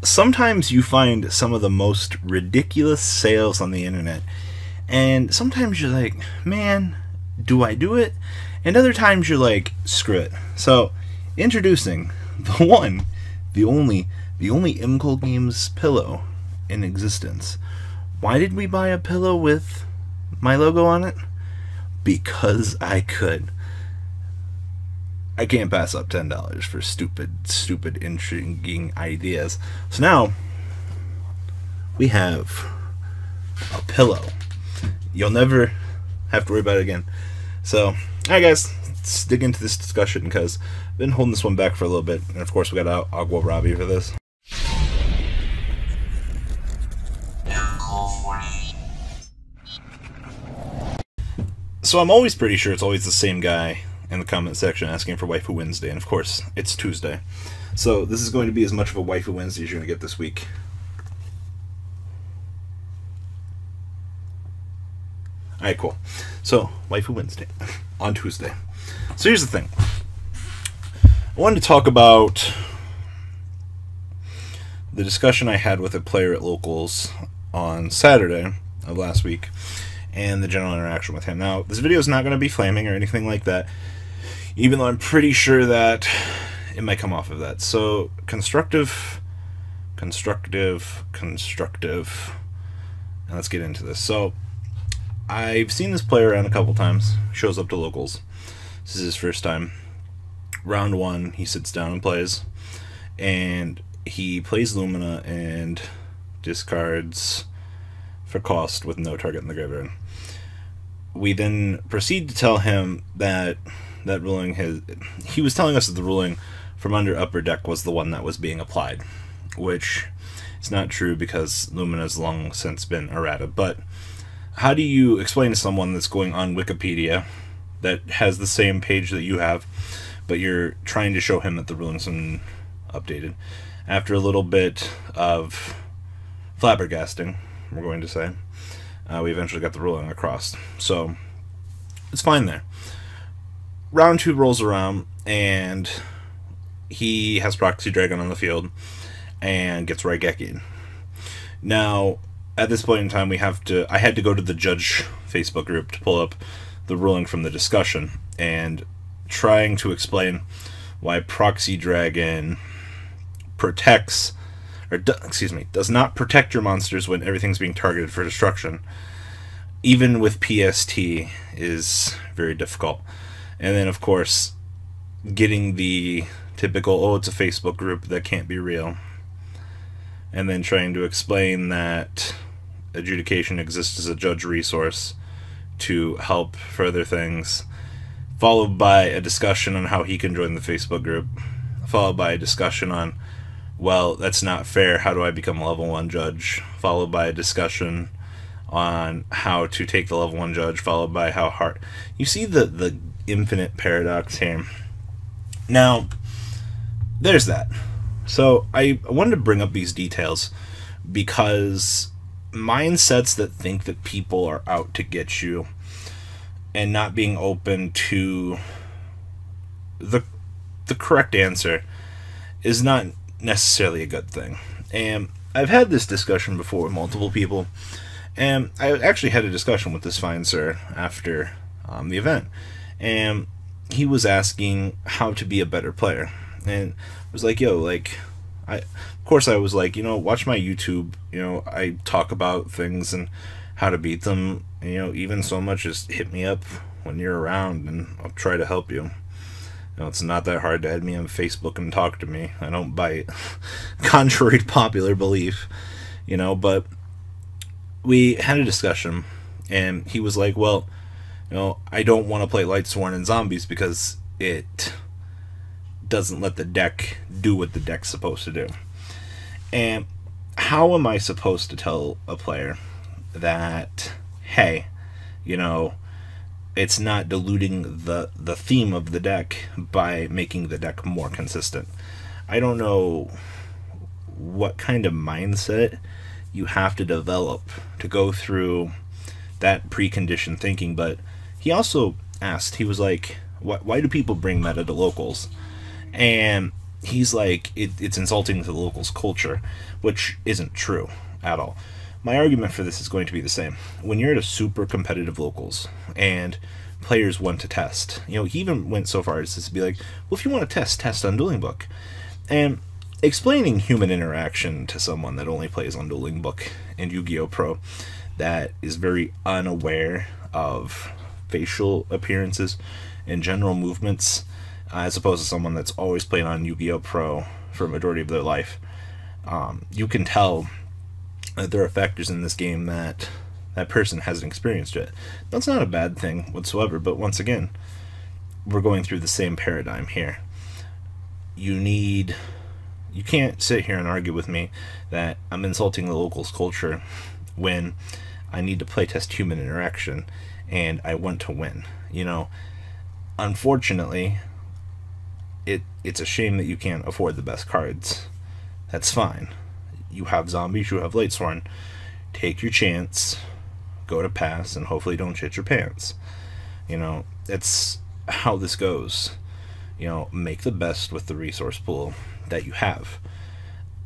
sometimes you find some of the most ridiculous sales on the internet, and sometimes you're like, man, do I do it? And other times you're like, screw it. So, introducing the only Imco Games pillow in existence. Why did we buy a pillow with my logo on it? Because I could. I can't pass up $10 for stupid, intriguing ideas. So now, we have a pillow. You'll never have to worry about it again. So, alright guys, let's dig into this discussion because I've been holding this one back for a little bit. And of course, we got Agua Robbie for this. So I'm always pretty sure it's always the same guy in the comment section asking for Waifu Wednesday, and of course, it's Tuesday. So this is going to be as much of a Waifu Wednesday as you're going to get this week. Alright, cool. So, Waifu Wednesday on Tuesday. So here's the thing. I wanted to talk about the discussion I had with a player at Locals on Saturday of last week, and the general interaction with him. Now, this video is not going to be flaming or anything like that, even though I'm pretty sure that it might come off of that. So, constructive, and let's get into this. So, I've seen this player around a couple times, shows up to Locals. This is his first time. Round one, he sits down and plays, and he plays Lumina and discards for cost with no target in the graveyard. We then proceed to tell him that ruling he was telling us that the ruling from under upper deck was the one that was being applied, which is not true because Lumina's long since been errata. But how do you explain to someone that's going on Wikipedia that has the same page that you have, but you're trying to show him that the ruling's been updated? After a little bit of flabbergasting, we're going to say, we eventually got the ruling across. So, it's fine there. Round two rolls around, and he has Proxy Dragon on the field, and gets Raigeki. Now, at this point in time, I had to go to the Judge Facebook group to pull up the ruling from the discussion, and trying to explain why Proxy Dragon protects, or does not protect your monsters when everything's being targeted for destruction, even with PST, is very difficult. And then, of course, getting the typical, oh, it's a Facebook group, that can't be real. And then trying to explain that adjudication exists as a judge resource to help further things, followed by a discussion on how he can join the Facebook group, followed by a discussion on, well, that's not fair, how do I become a level 1 judge, followed by a discussion on how to take the level 1 judge, followed by how hard. You see the infinite paradox here. Now, there's that. So I wanted to bring up these details because mindsets that think that people are out to get you and not being open to the correct answer is not necessarily a good thing. And I've had this discussion before with multiple people, and I actually had a discussion with this fine sir after the event, and he was asking how to be a better player, and I was like, yo, like, of course I was like, watch my YouTube, I talk about things and how to beat them, even so much as hit me up when you're around and I'll try to help you. It's not that hard to add me on Facebook and talk to me. I don't bite, contrary to popular belief, but we had a discussion, and he was like, well, I don't want to play Lightsworn and Zombies because it doesn't let the deck do what the deck's supposed to do. And how am I supposed to tell a player that, hey, it's not diluting the theme of the deck by making the deck more consistent? I don't know what kind of mindset you have to develop to go through that preconditioned thinking, but he also asked, he was like, why do people bring meta to Locals? And he's like, it's insulting to the locals' culture, which isn't true at all. My argument for this is going to be the same. When you're at a super competitive locals and players want to test, he even went so far as to be like, well, if you want to test on Dueling Book. And explaining human interaction to someone that only plays on Dueling Book and Yu-Gi-Oh! Pro, that is very unaware of facial appearances and general movements, as opposed to someone that's always played on Yu-Gi-Oh! Pro for a majority of their life, you can tell that there are factors in this game that that person hasn't experienced yet. That's not a bad thing whatsoever, but once again, we're going through the same paradigm here. You can't sit here and argue with me that I'm insulting the locals' culture when I need to playtest human interaction and I want to win. Unfortunately, it's a shame that you can't afford the best cards. That's fine. You have zombies, you have Lightsworn. Take your chance, go to pass, and hopefully don't shit your pants. That's how this goes. Make the best with the resource pool that you have.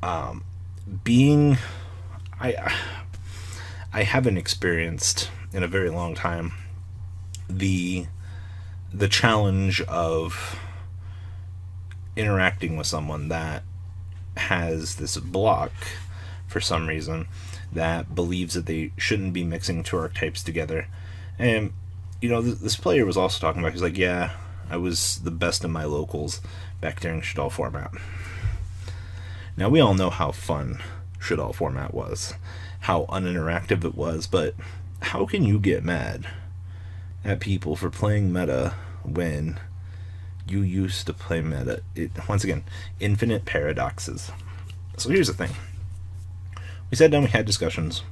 I haven't experienced in a very long time the challenge of interacting with someone that has this block for some reason, that believes that they shouldn't be mixing two archetypes together. And this player was also talking about, he's like, yeah, I was the best in my locals back during Shadal format. Now, we all know how fun Shadal format was, how uninteractive it was, but how can you get mad at people for playing meta when you used to play meta? Once again, infinite paradoxes. So here's the thing. We sat down, we had discussions.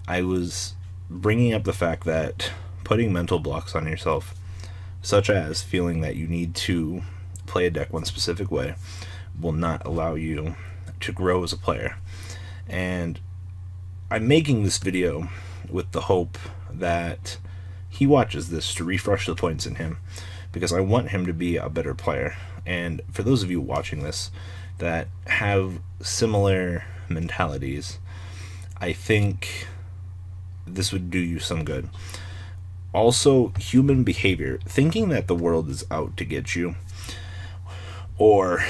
I was bringing up the fact that putting mental blocks on yourself, such as feeling that you need to play a deck one specific way, will not allow you to grow as a player. And I'm making this video with the hope that he watches this to refresh the points in him, because I want him to be a better player. And for those of you watching this that have similar mentalities, I think this would do you some good. Also, human behavior, thinking that the world is out to get you, or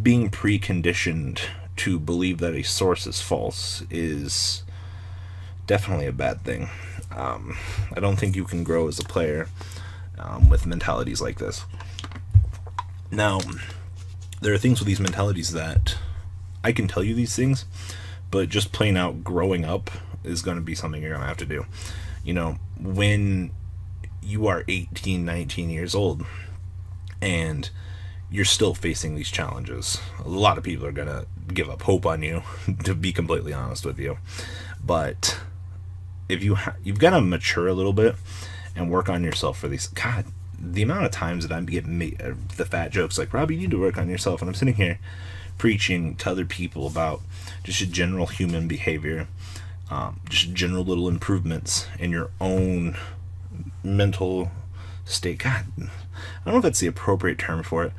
being preconditioned to believe that a source is false, is definitely a bad thing. I don't think you can grow as a player with mentalities like this. Now, there are things with these mentalities that I can tell you these things, but just plain out growing up is going to be something you're going to have to do. When you are 18, 19 years old and you're still facing these challenges, a lot of people are going to give up hope on you, to be completely honest with you. But if you've got to mature a little bit and work on yourself for these. God, the amount of times that I'm getting the fat jokes like, Rob, you need to work on yourself, and I'm sitting here preaching to other people about just general human behavior, just general little improvements in your own mental state. God, I don't know if that's the appropriate term for it.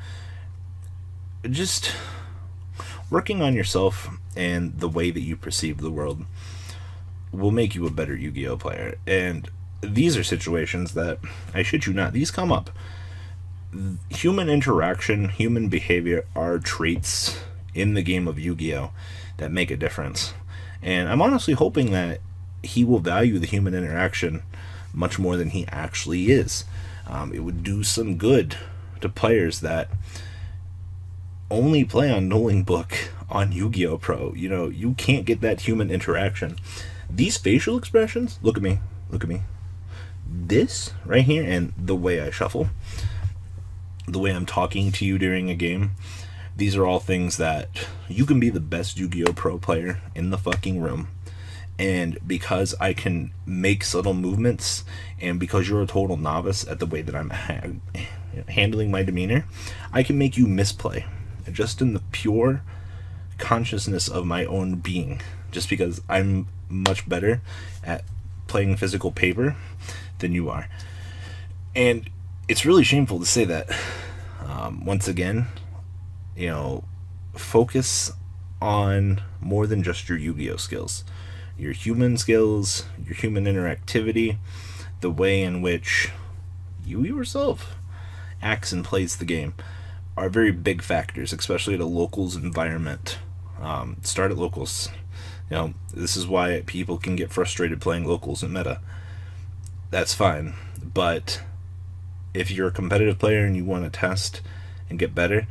Just working on yourself and the way that you perceive the world will make you a better Yu-Gi-Oh player. And these are situations that, I shit you not, these come up. Human interaction, human behavior are traits in the game of Yu-Gi-Oh that make a difference. And I'm honestly hoping that he will value the human interaction much more than he actually is. It would do some good to players that only play on Dueling Book on Yu-Gi-Oh Pro. You can't get that human interaction. These facial expressions, look at me, this right here, and the way I shuffle, the way I'm talking to you during a game, these are all things that you can be the best Yu-Gi-Oh Pro player in the fucking room, and because I can make subtle movements, and because you're a total novice at the way that I'm handling my demeanor, I can make you misplay just in the pure consciousness of my own being, just because I'm much better at playing physical paper than you are. And it's really shameful to say that. Once again, focus on more than just your Yu-Gi-Oh skills. Your human skills, your human interactivity, the way in which you yourself acts and plays the game are very big factors, especially at a locals environment. Start at locals. You know, this is why people can get frustrated playing locals in meta. That's fine, but if you're a competitive player and you want to test and get better,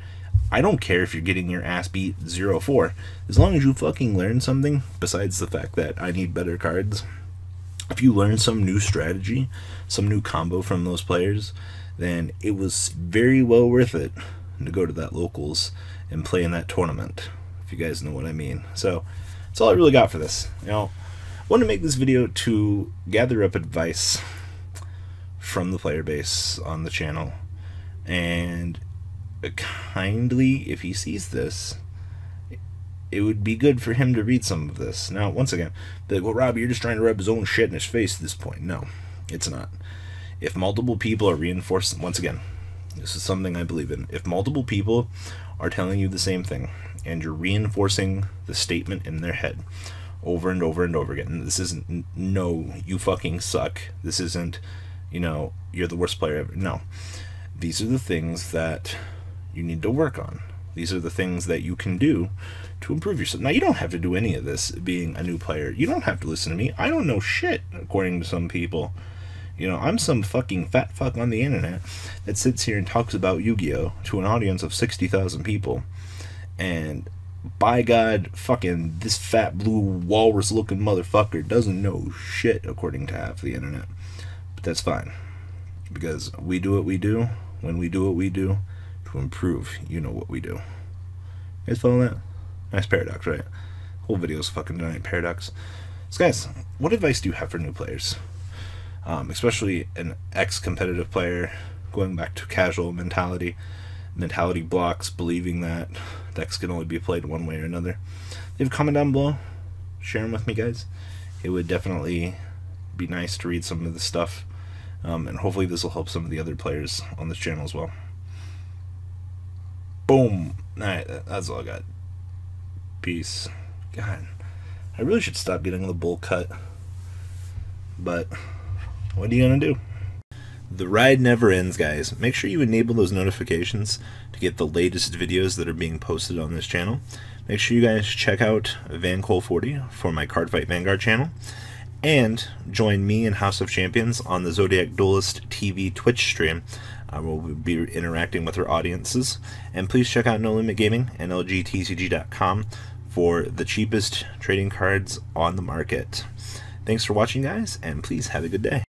I don't care if you're getting your ass beat 0-4. As long as you fucking learn something, besides the fact that I need better cards, if you learn some new strategy, some new combo from those players, then it was very well worth it to go to that locals and play in that tournament, if you guys know what I mean. So that's all I really got for this. You know, I want to make this video to gather up advice from the player base on the channel, and kindly, if he sees this, it would be good for him to read some of this. Now, once again, like, well, Robbie, you're just trying to rub his own shit in his face at this point. No, it's not. If multiple people are reinforcing, once again, this is something I believe in. If multiple people are telling you the same thing, and you're reinforcing the statement in their head over and over and over again, and this isn't, no, you fucking suck. This isn't, you know, you're the worst player ever. No. These are the things that you need to work on. These are the things that you can do to improve yourself. Now, you don't have to do any of this being a new player. You don't have to listen to me. I don't know shit, according to some people. You know, I'm some fucking fat fuck on the internet that sits here and talks about Yu-Gi-Oh! To an audience of 60,000 people. And by God, fucking this fat blue walrus-looking motherfucker doesn't know shit, according to half the internet. But that's fine. Because we do what we do, when we do what we do, to improve, you know what we do. You guys follow that? Nice paradox, right? Whole video's fucking giant paradox. So guys, what advice do you have for new players? Especially an ex-competitive player, going back to casual mentality blocks, believing that decks can only be played one way or another. Leave a comment down below. Share them with me, guys. It would definitely be nice to read some of this stuff. And hopefully this will help some of the other players on this channel as well. Boom. Alright, that's all I got. Peace. God, I really should stop getting the bowl cut. But what are you gonna do? The ride never ends, guys. Make sure you enable those notifications to get the latest videos that are being posted on this channel. Make sure you guys check out VanCole40 for my Cardfight Vanguard channel. And join me and House of Champions on the Zodiac Duelist TV Twitch stream. We'll be interacting with our audiences. And please check out No Limit Gaming and LGTCG.com for the cheapest trading cards on the market. Thanks for watching, guys, and please have a good day.